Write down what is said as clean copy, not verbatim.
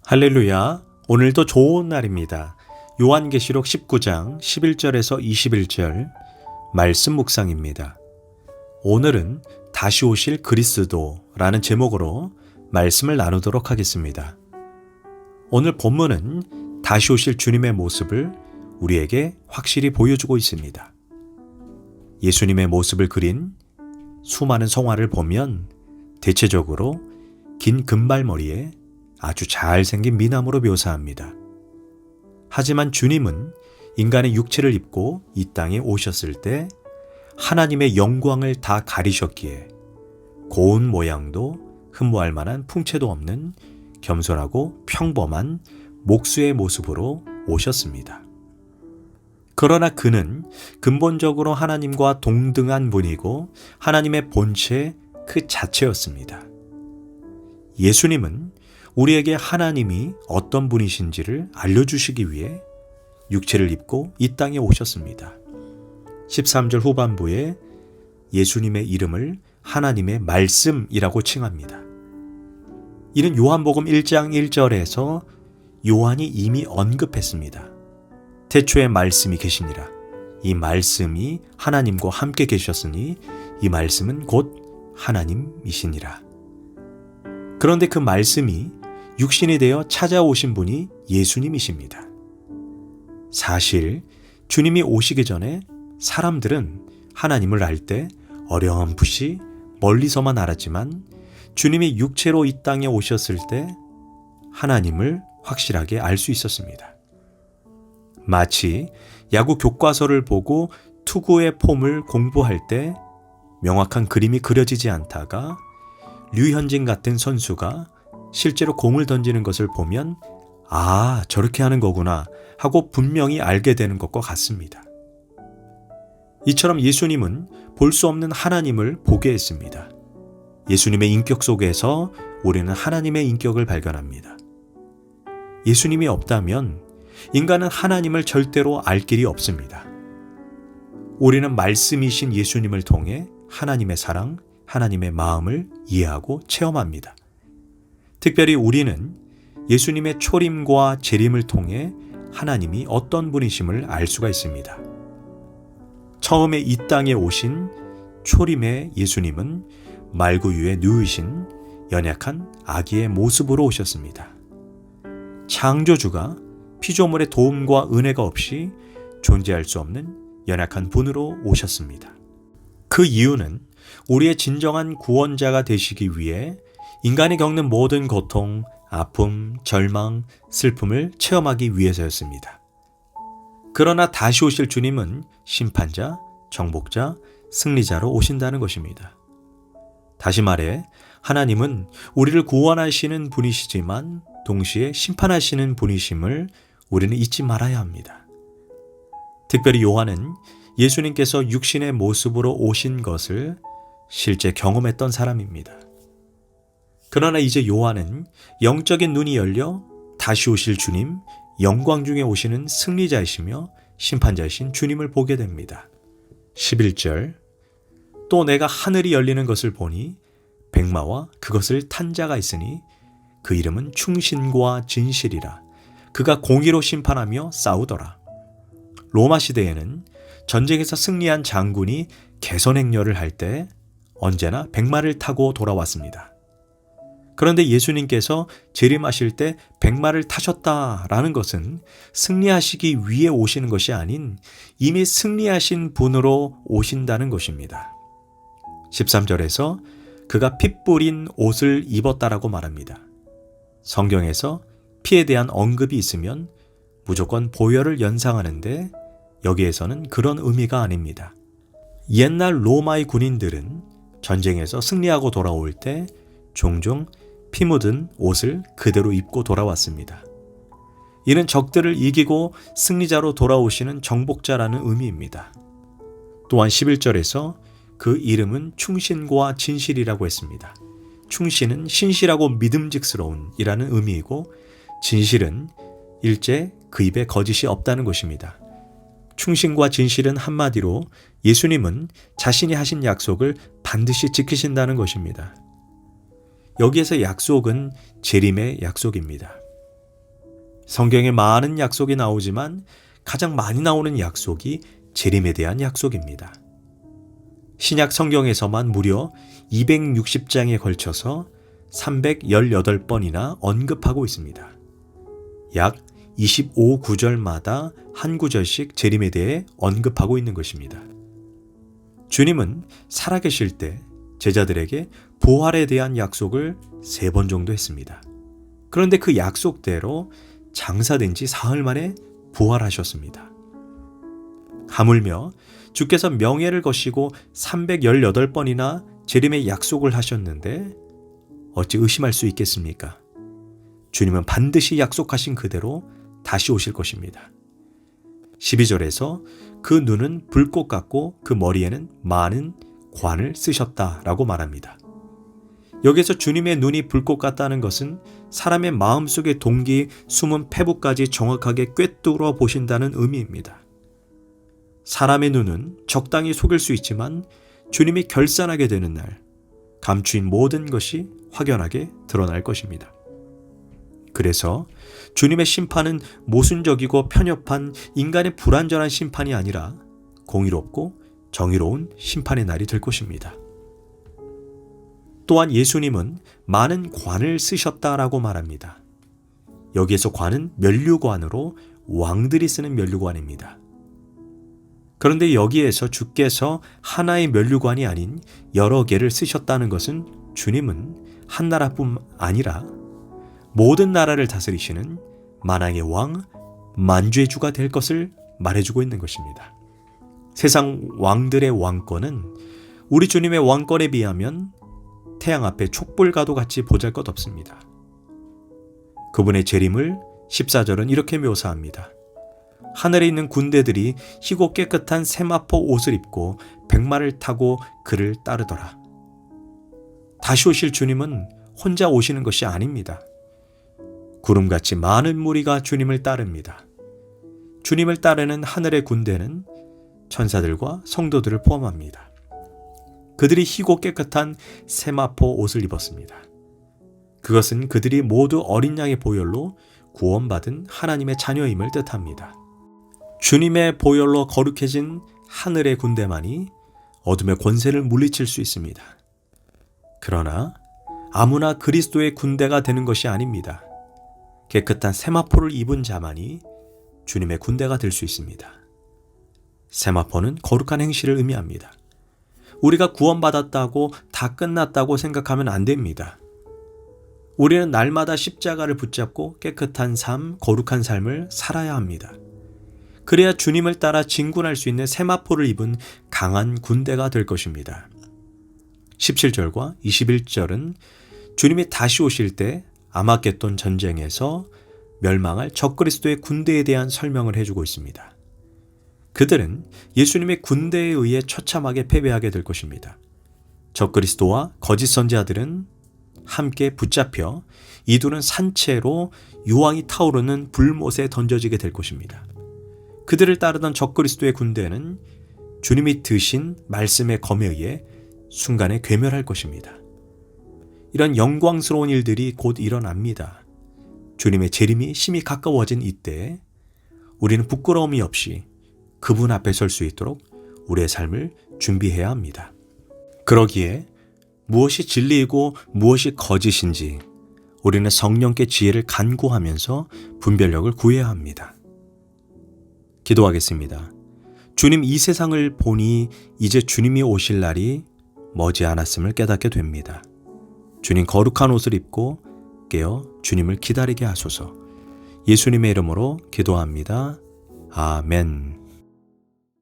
할렐루야. 오늘도 좋은 날입니다. 요한계시록 19장 11절에서 21절 말씀 묵상입니다. 오늘은 다시 오실 그리스도라는 제목으로 말씀을 나누도록 하겠습니다. 오늘 본문은 다시 오실 주님의 모습을 우리에게 확실히 보여주고 있습니다. 예수님의 모습을 그린 수많은 성화를 보면 대체적으로 긴 금발머리에 아주 잘생긴 미남으로 묘사합니다. 하지만 주님은 인간의 육체를 입고 이 땅에 오셨을 때 하나님의 영광을 다 가리셨기에 고운 모양도 흠모할 만한 풍채도 없는 겸손하고 평범한 목수의 모습으로 오셨습니다. 그러나 그는 근본적으로 하나님과 동등한 분이고 하나님의 본체 그 자체였습니다. 예수님은 우리에게 하나님이 어떤 분이신지를 알려주시기 위해 육체를 입고 이 땅에 오셨습니다. 13절 후반부에 예수님의 이름을 하나님의 말씀이라고 칭합니다. 이는 요한복음 1장 1절에서 요한이 이미 언급했습니다. 태초에 말씀이 계시니라. 이 말씀이 하나님과 함께 계셨으니 이 말씀은 곧 하나님이시니라. 그런데 그 말씀이 육신이 되어 찾아오신 분이 예수님이십니다. 사실 주님이 오시기 전에 사람들은 하나님을 알 때 어렴풋이 멀리서만 알았지만 주님이 육체로 이 땅에 오셨을 때 하나님을 확실하게 알 수 있었습니다. 마치 야구 교과서를 보고 투구의 폼을 공부할 때 명확한 그림이 그려지지 않다가 류현진 같은 선수가 실제로 공을 던지는 것을 보면 아, 저렇게 하는 거구나 하고 분명히 알게 되는 것과 같습니다. 이처럼 예수님은 볼 수 없는 하나님을 보게 했습니다. 예수님의 인격 속에서 우리는 하나님의 인격을 발견합니다. 예수님이 없다면 인간은 하나님을 절대로 알 길이 없습니다. 우리는 말씀이신 예수님을 통해 하나님의 사랑, 하나님의 마음을 이해하고 체험합니다. 특별히 우리는 예수님의 초림과 재림을 통해 하나님이 어떤 분이심을 알 수가 있습니다. 처음에 이 땅에 오신 초림의 예수님은 말구 위에 누우신 연약한 아기의 모습으로 오셨습니다. 창조주가 피조물의 도움과 은혜가 없이 존재할 수 없는 연약한 분으로 오셨습니다. 그 이유는 우리의 진정한 구원자가 되시기 위해 인간이 겪는 모든 고통, 아픔, 절망, 슬픔을 체험하기 위해서였습니다. 그러나 다시 오실 주님은 심판자, 정복자, 승리자로 오신다는 것입니다. 다시 말해 하나님은 우리를 구원하시는 분이시지만 동시에 심판하시는 분이심을 우리는 잊지 말아야 합니다. 특별히 요한은 예수님께서 육신의 모습으로 오신 것을 실제 경험했던 사람입니다. 그러나 이제 요한은 영적인 눈이 열려 다시 오실 주님, 영광 중에 오시는 승리자이시며 심판자이신 주님을 보게 됩니다. 11절 또 내가 하늘이 열리는 것을 보니 백마와 그것을 탄 자가 있으니 그 이름은 충신과 진실이라. 그가 공의로 심판하며 싸우더라. 로마 시대에는 전쟁에서 승리한 장군이 개선행렬을 할 때 언제나 백마를 타고 돌아왔습니다. 그런데 예수님께서 재림하실 때 백마를 타셨다라는 것은 승리하시기 위해 오시는 것이 아닌 이미 승리하신 분으로 오신다는 것입니다. 13절에서 그가 피 뿌린 옷을 입었다라고 말합니다. 성경에서 피에 대한 언급이 있으면 무조건 보혈을 연상하는데 여기에서는 그런 의미가 아닙니다. 옛날 로마의 군인들은 전쟁에서 승리하고 돌아올 때 종종 피 묻은 옷을 그대로 입고 돌아왔습니다. 이는 적들을 이기고 승리자로 돌아오시는 정복자라는 의미입니다. 또한 11절에서 그 이름은 충신과 진실이라고 했습니다. 충신은 신실하고 믿음직스러운 이라는 의미이고 진실은 일제 그 입에 거짓이 없다는 것입니다. 충신과 진실은 한마디로 예수님은 자신이 하신 약속을 반드시 지키신다는 것입니다. 여기에서 약속은 재림의 약속입니다. 성경에 많은 약속이 나오지만 가장 많이 나오는 약속이 재림에 대한 약속입니다. 신약 성경에서만 무려 260장에 걸쳐서 318번이나 언급하고 있습니다. 약 25구절마다 한 구절씩 재림에 대해 언급하고 있는 것입니다. 주님은 살아계실 때 제자들에게 부활에 대한 약속을 3번 정도 했습니다. 그런데 그 약속대로 장사된 지 사흘 만에 부활하셨습니다. 하물며 주께서 명예를 거시고 318번이나 재림의 약속을 하셨는데 어찌 의심할 수 있겠습니까? 주님은 반드시 약속하신 그대로 다시 오실 것입니다. 12절에서 그 눈은 불꽃 같고 그 머리에는 많은 관을 쓰셨다라고 말합니다. 여기서 주님의 눈이 불꽃 같다는 것은 사람의 마음속의 동기, 숨은 패부까지 정확하게 꿰뚫어 보신다는 의미입니다. 사람의 눈은 적당히 속일 수 있지만 주님이 결산하게 되는 날, 감추인 모든 것이 확연하게 드러날 것입니다. 그래서 주님의 심판은 모순적이고 편협한 인간의 불완전한 심판이 아니라 공의롭고 정의로운 심판의 날이 될 것입니다. 또한 예수님은 많은 관을 쓰셨다라고 말합니다. 여기에서 관은 면류관으로 왕들이 쓰는 면류관입니다. 그런데 여기에서 주께서 하나의 면류관이 아닌 여러 개를 쓰셨다는 것은 주님은 한 나라뿐 아니라 모든 나라를 다스리시는 만왕의 왕, 만주의 주가 될 것을 말해주고 있는 것입니다. 세상 왕들의 왕권은 우리 주님의 왕권에 비하면 태양 앞에 촛불과도 같이 보잘것없습니다. 그분의 재림을 14절은 이렇게 묘사합니다. 하늘에 있는 군대들이 희고 깨끗한 세마포 옷을 입고 백마를 타고 그를 따르더라. 다시 오실 주님은 혼자 오시는 것이 아닙니다. 구름같이 많은 무리가 주님을 따릅니다. 주님을 따르는 하늘의 군대는 천사들과 성도들을 포함합니다. 그들이 희고 깨끗한 세마포 옷을 입었습니다. 그것은 그들이 모두 어린 양의 보혈로 구원받은 하나님의 자녀임을 뜻합니다. 주님의 보혈로 거룩해진 하늘의 군대만이 어둠의 권세를 물리칠 수 있습니다. 그러나 아무나 그리스도의 군대가 되는 것이 아닙니다. 깨끗한 세마포를 입은 자만이 주님의 군대가 될 수 있습니다. 세마포는 거룩한 행실을 의미합니다. 우리가 구원받았다고 다 끝났다고 생각하면 안 됩니다. 우리는 날마다 십자가를 붙잡고 깨끗한 삶, 거룩한 삶을 살아야 합니다. 그래야 주님을 따라 진군할 수 있는 세마포를 입은 강한 군대가 될 것입니다. 17절과 21절은 주님이 다시 오실 때 아마겟돈 전쟁에서 멸망할 적그리스도의 군대에 대한 설명을 해주고 있습니다. 그들은 예수님의 군대에 의해 처참하게 패배하게 될 것입니다. 적그리스도와 거짓 선지자들은 함께 붙잡혀 이두는 산채로 유황이 타오르는 불못에 던져지게 될 것입니다. 그들을 따르던 적그리스도의 군대는 주님이 드신 말씀의 검에 의해 순간에 괴멸할 것입니다. 이런 영광스러운 일들이 곧 일어납니다. 주님의 재림이 심히 가까워진 이때에 우리는 부끄러움이 없이 그분 앞에 설 수 있도록 우리의 삶을 준비해야 합니다. 그러기에 무엇이 진리이고 무엇이 거짓인지 우리는 성령께 지혜를 간구하면서 분별력을 구해야 합니다. 기도하겠습니다. 주님, 이 세상을 보니 이제 주님이 오실 날이 머지않았음을 깨닫게 됩니다. 주님, 거룩한 옷을 입고 깨어 주님을 기다리게 하소서. 예수님의 이름으로 기도합니다. 아멘.